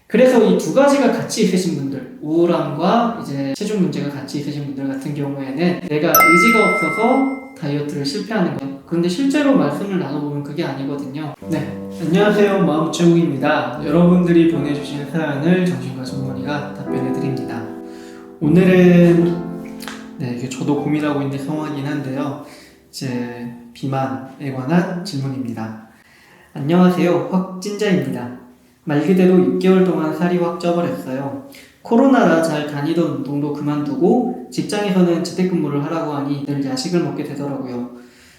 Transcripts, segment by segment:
그래서 이 두 가지가 같이 있으신 분들, 우울함과 이제 체중 문제가 같이 있으신 분들 같은 경우에는 내가 의지가 없어서 다이어트를 실패하는 거예요. 그런데 실제로 말씀을 나눠보면 그게 아니거든요. 네, 안녕하세요. 마음체육입니다. 여러분들이 보내주신 사연을 정신과 전문의가 답변해드립니다. 오늘은 이게 저도 고민하고 있는 상황이긴 한데요. 이제 비만에 관한 질문입니다. 안녕하세요. 확진자입니다. 말 그대로 6개월 동안 살이 확 쪄버렸어요. 코로나라 잘 다니던 운동도 그만두고 직장에서는 재택근무를 하라고 하니 늘 야식을 먹게 되더라고요.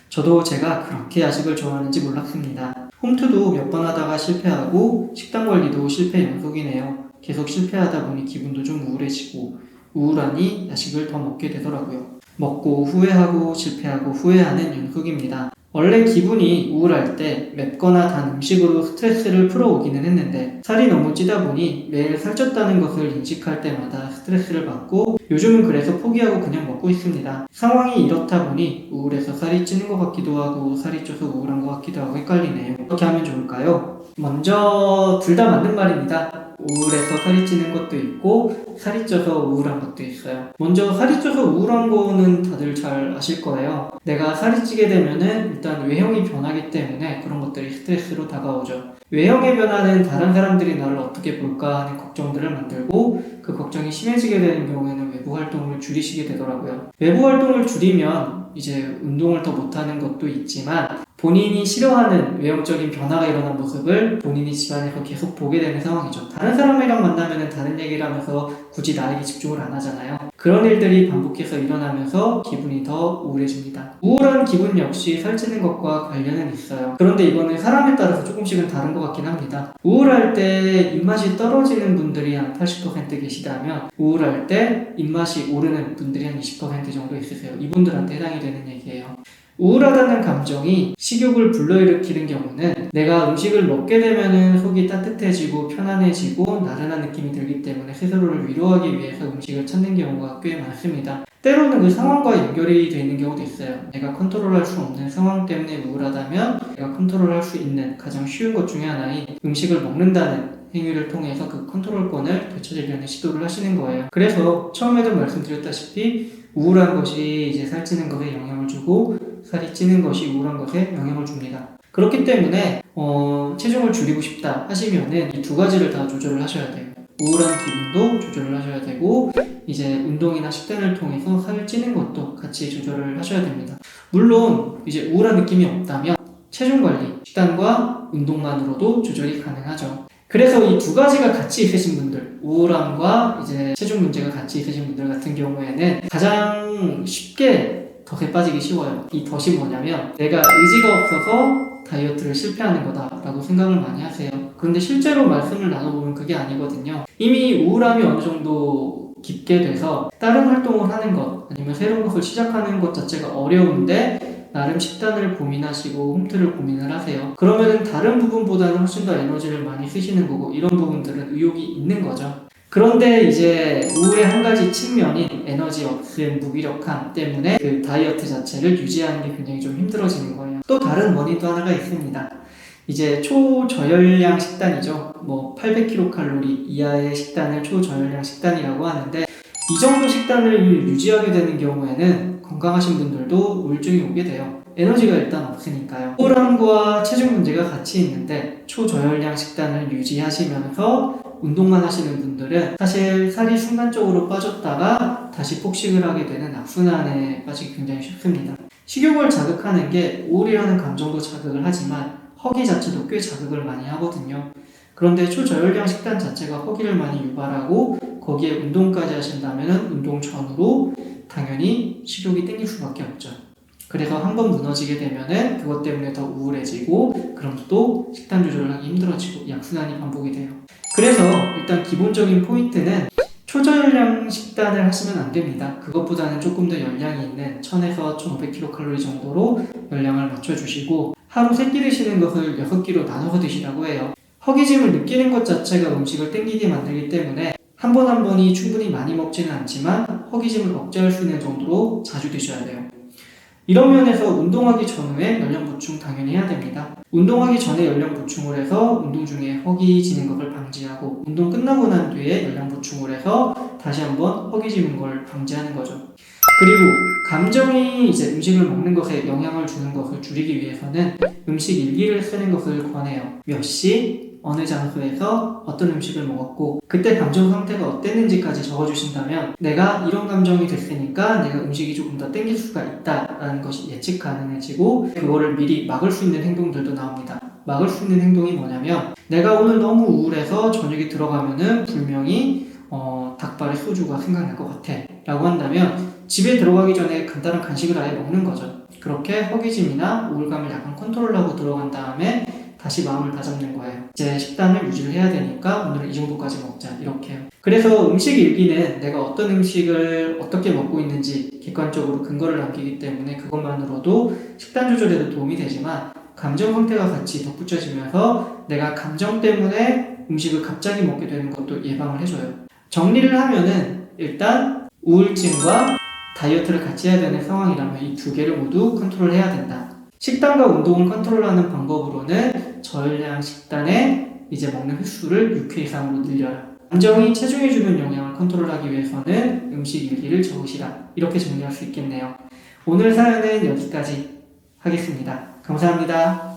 저도 제가 그렇게 야식을 좋아하는지 몰랐습니다. 홈트도 몇 번 하다가 실패하고 식단 관리도 실패 연속이네요. 계속 실패하다 보니 기분도 좀 우울해지고 우울하니 야식을 더 먹게 되더라고요. 먹고 후회하고 실패하고 후회하는 연속입니다. 원래 기분이 우울할 때 맵거나 단 음식으로 스트레스를 풀어오기는 했는데 살이 너무 찌다 보니 매일 살쪘다는 것을 인식할 때마다 스트레스를 받고 요즘은 그래서 포기하고 그냥 먹고 있습니다. 상황이 이렇다 보니 우울해서 살이 찌는 것 같기도 하고 살이 쪄서 우울한 것 같기도 하고 헷갈리네요. 어떻게 하면 좋을까요? 먼저 둘 다 맞는 말입니다. 우울해서 살이 찌는 것도 있고 살이 쪄서 우울한 것도 있어요. 먼저 살이 쪄서 우울한 거는 다들 잘 아실 거예요. 내가 살이 찌게 되면은 일단 외형이 변하기 때문에 그런 것들이 스트레스로 다가오죠. 외형의 변화는 다른 사람들이 나를 어떻게 볼까 하는 걱정들을 만들고 그 걱정이 심해지게 되는 경우에는 외부 활동을 줄이시게 되더라고요. 외부 활동을 줄이면 이제 운동을 더 못하는 것도 있지만 본인이 싫어하는 외형적인 변화가 일어난 모습을 본인이 집안에서 계속 보게 되는 상황이죠. 다른 사람이랑 만나면 다른 얘기를 하면서 굳이 나에게 집중을 안 하잖아요. 그런 일들이 반복해서 일어나면서 기분이 더 우울해집니다. 우울한 기분 역시 살찌는 것과 관련은 있어요. 그런데 이거는 사람에 따라서 조금씩은 다른 것 같긴 합니다. 우울할 때 입맛이 떨어지는 분들이 한 80% 계시다면 우울할 때 입맛이 오르는 분들이 한 20% 정도 있으세요. 이분들한테 해당이 되는 얘기예요. 우울하다는 감정이 식욕을 불러일으키는 경우는 내가 음식을 먹게 되면 속이 따뜻해지고 편안해지고 나른한 느낌이 들기 때문에 스스로를 위로하기 위해서 음식을 찾는 경우가 꽤 많습니다. 때로는 그 상황과 연결이 되어 있는 경우도 있어요. 내가 컨트롤할 수 없는 상황 때문에 우울하다면 내가 컨트롤할 수 있는 가장 쉬운 것 중에 하나인 음식을 먹는다는 행위를 통해서 그 컨트롤권을 되찾으려는 시도를 하시는 거예요. 그래서 처음에도 말씀드렸다시피 우울한 것이 이제 살찌는 것에 영향을 주고 살이 찌는 것이 우울한 것에 영향을 줍니다. 그렇기 때문에 체중을 줄이고 싶다 하시면은 이 두 가지를 다 조절을 하셔야 돼요. 우울한 기분도 조절을 하셔야 되고 이제 운동이나 식단을 통해서 살을 찌는 것도 같이 조절을 하셔야 됩니다. 물론 이제 우울한 느낌이 없다면 체중 관리, 식단과 운동만으로도 조절이 가능하죠. 그래서 이 두 가지가 같이 있으신 분들, 우울함과 이제 체중 문제가 같이 있으신 분들 같은 경우에는 가장 쉽게 덫에 빠지기 쉬워요. 이 덫이 뭐냐면 내가 의지가 없어서 다이어트를 실패하는 거다라고 생각을 많이 하세요. 그런데 실제로 말씀을 나눠보면 그게 아니거든요. 이미 우울함이 어느 정도 깊게 돼서 다른 활동을 하는 것 아니면 새로운 것을 시작하는 것 자체가 어려운데 나름 식단을 고민하시고 홈트를 고민을 하세요. 그러면은 다른 부분보다는 훨씬 더 에너지를 많이 쓰시는 거고 이런 부분들은 의욕이 있는 거죠. 그런데 이제 우울의 한 가지 측면인 에너지 없음, 무기력함 때문에 그 다이어트 자체를 유지하는 게 굉장히 좀 힘들어지는 거예요. 또 다른 원인도 하나가 있습니다. 이제 초저열량 식단이죠. 800kcal 이하의 식단을 초저열량 식단이라고 하는데 이 정도 식단을 유지하게 되는 경우에는 건강하신 분들도 우울증이 오게 돼요. 에너지가 일단 없으니까요. 우울함과 체중 문제가 같이 있는데 초저열량 식단을 유지하시면서 운동만 하시는 분들은 사실 살이 순간적으로 빠졌다가 다시 폭식을 하게 되는 악순환에 빠지기 굉장히 쉽습니다. 식욕을 자극하는 게 우울이라는 감정도 자극을 하지만 허기 자체도 꽤 자극을 많이 하거든요. 그런데 초저열량 식단 자체가 허기를 많이 유발하고 거기에 운동까지 하신다면 운동 전후로 당연히 식욕이 땡길 수밖에 없죠. 그래서 한번 무너지게 되면은 그것 때문에 더 우울해지고 그럼 또 식단 조절을 하기 힘들어지고 약순환이 반복이 돼요. 그래서 일단 기본적인 포인트는 초저열량 식단을 하시면 안 됩니다. 그것보다는 조금 더 열량이 있는 1000에서 1500kcal 정도로 열량을 맞춰주시고 하루 3끼 드시는 것을 6끼로 나눠서 드시라고 해요. 허기짐을 느끼는 것 자체가 음식을 땡기게 만들기 때문에 한 번 한 번이 충분히 많이 먹지는 않지만 허기짐을 억제할 수 있는 정도로 자주 드셔야 돼요. 이런 면에서 운동하기 전후에 열량 보충 당연히 해야 됩니다. 운동하기 전에 열량 보충을 해서 운동 중에 허기지는 것을 방지하고 운동 끝나고 난 뒤에 열량 보충을 해서 다시 한번 허기지는 걸 방지하는 거죠. 그리고 감정이 이제 음식을 먹는 것에 영향을 주는 것을 줄이기 위해서는 음식 일기를 쓰는 것을 권해요. 몇 시, 어느 장소에서 어떤 음식을 먹었고 그때 감정 상태가 어땠는지까지 적어주신다면 내가 이런 감정이 됐으니까 내가 음식이 조금 더 땡길 수가 있다라는 것이 예측 가능해지고 그거를 미리 막을 수 있는 행동들도 나옵니다. 막을 수 있는 행동이 뭐냐면 내가 오늘 너무 우울해서 저녁에 들어가면은 분명히 닭발에 소주가 생각날 것 같아 라고 한다면 집에 들어가기 전에 간단한 간식을 아예 먹는 거죠. 그렇게 허기짐이나 우울감을 약간 컨트롤하고 들어간 다음에 다시 마음을 다잡는 거예요. 이제 식단을 유지를 해야 되니까 오늘은 이 정도까지 먹자 이렇게요. 그래서 음식 일기는 내가 어떤 음식을 어떻게 먹고 있는지 객관적으로 근거를 남기기 때문에 그것만으로도 식단 조절에도 도움이 되지만 감정 상태가 같이 덧붙여지면서 내가 감정 때문에 음식을 갑자기 먹게 되는 것도 예방을 해줘요. 정리를 하면은 일단 우울증과 다이어트를 같이 해야 되는 상황이라면 이 두 개를 모두 컨트롤해야 된다. 식단과 운동을 컨트롤하는 방법으로는 저열량 식단에 이제 먹는 횟수를 6회 이상으로 늘려라. 감정이 체중에 주는 영향을 컨트롤하기 위해서는 음식 일기를 적으시라. 이렇게 정리할 수 있겠네요. 오늘 사연은 여기까지 하겠습니다. 감사합니다.